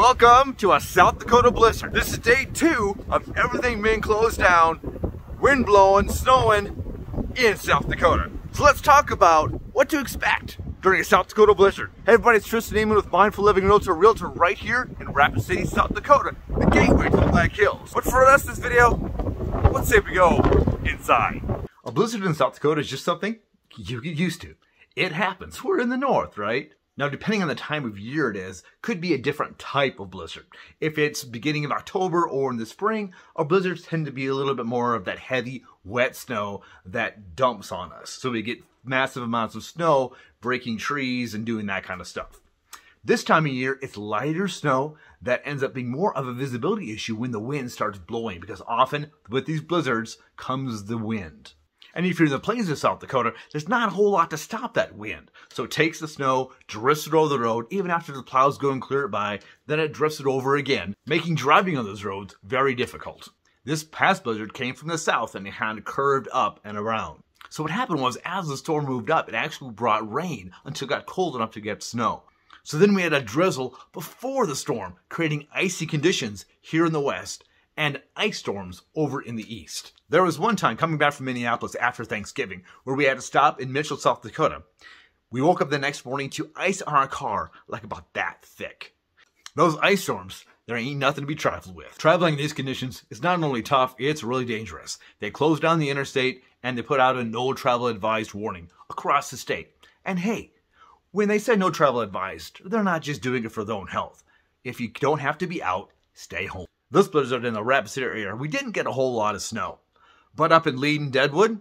Welcome to a South Dakota blizzard. This is day 2 of everything being closed down, wind blowing, snowing in South Dakota. So let's talk about what to expect during a South Dakota blizzard. Hey everybody, it's Tristan Emond with Mindful Living Realty, realtor right here in Rapid City, South Dakota, the gateway to the Black Hills. But for us this video, let's say we go inside. A blizzard in South Dakota is just something you get used to. It happens. We're in the north, right? Now, depending on the time of year it is, could be a different type of blizzard. If it's beginning of October or in the spring, our blizzards tend to be a little bit more of that heavy, wet snow that dumps on us. So we get massive amounts of snow, breaking trees and doing that kind of stuff. This time of year, it's lighter snow that ends up being more of a visibility issue when the wind starts blowing, because often with these blizzards comes the wind. And if you're in the plains of South Dakota, there's not a whole lot to stop that wind. So it takes the snow, drifts it over the road, even after the plows go and clear it by, then it drifts it over again, making driving on those roads very difficult. This past blizzard came from the south and it had curved up and around. So what happened was, as the storm moved up, it actually brought rain until it got cold enough to get snow. So then we had a drizzle before the storm, creating icy conditions here in the west and ice storms over in the east. There was one time coming back from Minneapolis after Thanksgiving where we had to stop in Mitchell, South Dakota. We woke up the next morning to ice on our car like about that thick. Those ice storms, there ain't nothing to be trifled with. Traveling in these conditions is not only tough, it's really dangerous. They closed down the interstate and they put out a no travel advised warning across the state. And hey, when they say no travel advised, they're not just doing it for their own health. If you don't have to be out, stay home. This blizzard in the Rapid City area, we didn't get a whole lot of snow. But up in Lead and Deadwood,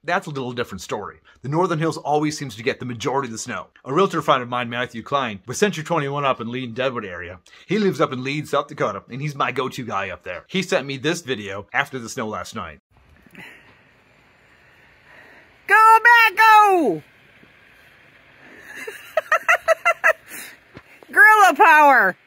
that's a little different story. The Northern Hills always seems to get the majority of the snow. A realtor friend of mine, Matthew Klein, with Century 21 up in Lead and Deadwood area. He lives up in Lead, South Dakota, and he's my go-to guy up there. He sent me this video after the snow last night. Go back, go! Gorilla power!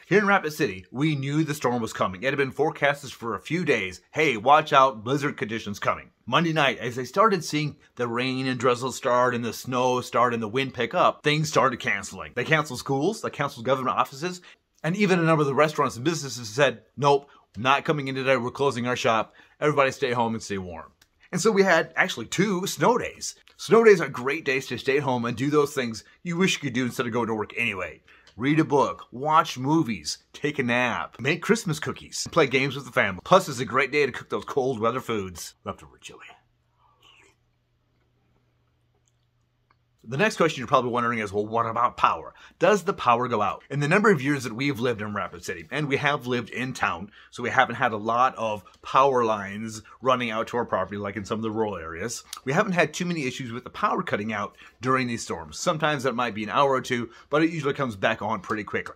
Here in Rapid City, we knew the storm was coming. It had been forecasted for a few days. Hey, watch out, blizzard conditions coming. Monday night, as they started seeing the rain and drizzle start and the snow start and the wind pick up, things started canceling. They canceled schools, they canceled government offices, and even a number of the restaurants and businesses said, nope, not coming in today, we're closing our shop. Everybody stay home and stay warm. And so we had actually 2 snow days. Snow days are great days to stay home and do those things you wish you could do instead of going to work anyway. Read a book, watch movies, take a nap, make Christmas cookies, play games with the family. Plus, it's a great day to cook those cold weather foods. Leftover chili. The next question you're probably wondering is, well, what about power? Does the power go out? In the number of years that we've lived in Rapid City, and we have lived in town, so we haven't had a lot of power lines running out to our property like in some of the rural areas, we haven't had too many issues with the power cutting out during these storms. Sometimes that might be an hour or two, but it usually comes back on pretty quickly.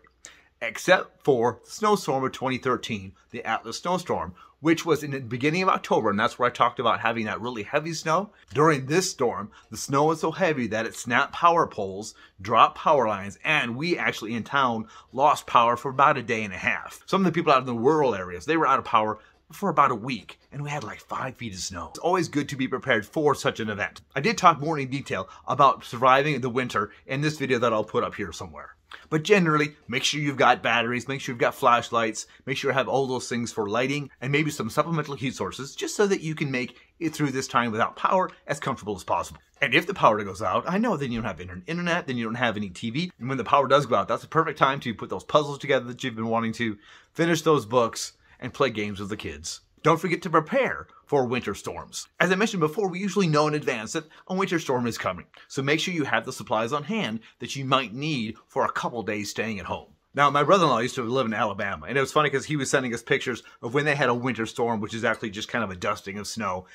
Except for the snowstorm of 2013, the Atlas snowstorm, which was in the beginning of October, and that's where I talked about having that really heavy snow. During this storm, the snow was so heavy that it snapped power poles, dropped power lines, and we actually in town lost power for about a day and a half. Some of the people out in the rural areas, they were out of power for about a week, and we had like 5 feet of snow. It's always good to be prepared for such an event. I did talk more in detail about surviving the winter in this video that I'll put up here somewhere. But generally, make sure you've got batteries, make sure you've got flashlights, make sure you have all those things for lighting, and maybe some supplemental heat sources, just so that you can make it through this time without power as comfortable as possible. And if the power goes out, I know then you don't have internet, then you don't have any TV, and when the power does go out, that's the perfect time to put those puzzles together that you've been wanting to, finish those books, and play games with the kids. Don't forget to prepare for winter storms. As I mentioned before, we usually know in advance that a winter storm is coming. So make sure you have the supplies on hand that you might need for a couple days staying at home. Now, my brother-in-law used to live in Alabama, and it was funny because he was sending us pictures of when they had a winter storm, which is actually just kind of a dusting of snow.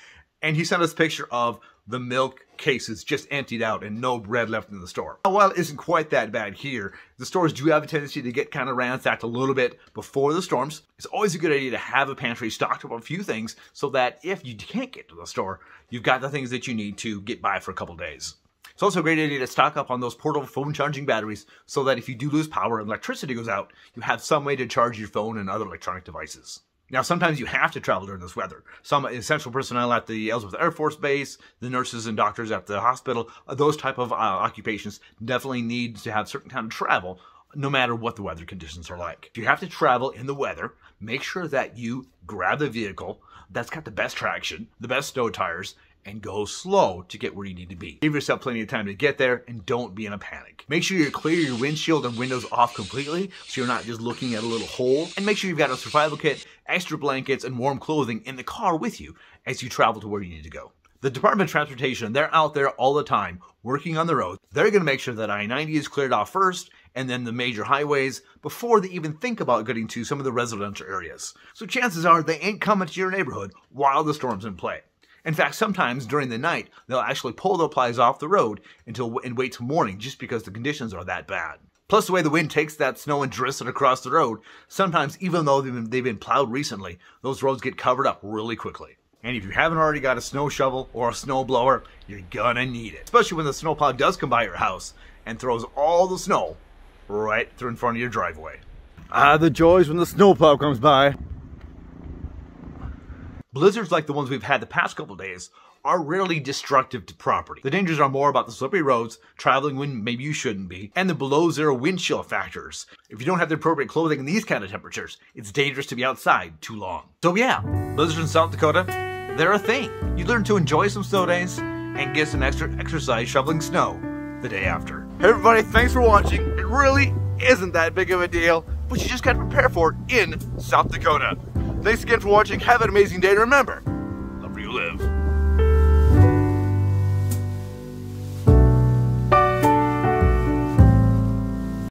And he sent us a picture of the milk cases just emptied out and no bread left in the store. Now, while it isn't quite that bad here, the stores do have a tendency to get kind of ransacked a little bit before the storms. It's always a good idea to have a pantry stocked up on a few things so that if you can't get to the store, you've got the things that you need to get by for a couple days. It's also a great idea to stock up on those portable phone charging batteries so that if you do lose power and electricity goes out, you have some way to charge your phone and other electronic devices. Now, sometimes you have to travel during this weather. Some essential personnel at the Ellsworth Air Force Base, the nurses and doctors at the hospital, those type of occupations definitely need to have certain kind of travel no matter what the weather conditions are like. If you have to travel in the weather, make sure that you grab the vehicle that's got the best traction, the best snow tires, and go slow to get where you need to be. Give yourself plenty of time to get there and don't be in a panic. Make sure you clear your windshield and windows off completely so you're not just looking at a little hole. And make sure you've got a survival kit, extra blankets, and warm clothing in the car with you as you travel to where you need to go. The Department of Transportation, they're out there all the time working on the road. They're going to make sure that I-90 is cleared off first and then the major highways before they even think about getting to some of the residential areas. So chances are they ain't coming to your neighborhood while the storm's in play. In fact, sometimes during the night, they'll actually pull the plies off the road and wait till morning just because the conditions are that bad. Plus, the way the wind takes that snow and drifts it across the road, sometimes even though they've been plowed recently, those roads get covered up really quickly. And if you haven't already got a snow shovel or a snow blower, you're gonna need it. Especially when the snowplow does come by your house and throws all the snow right through in front of your driveway. Ah, the joys when the snowplow comes by. Blizzards like the ones we've had the past couple days are rarely destructive to property. The dangers are more about the slippery roads, traveling when maybe you shouldn't be, and the below zero wind chill factors. If you don't have the appropriate clothing in these kind of temperatures, it's dangerous to be outside too long. So yeah, blizzards in South Dakota, they're a thing. You learn to enjoy some snow days and get some extra exercise shoveling snow the day after. Hey everybody, thanks for watching. It really isn't that big of a deal, but you just gotta prepare for it in South Dakota. Thanks again for watching. Have an amazing day. And remember, love where you live.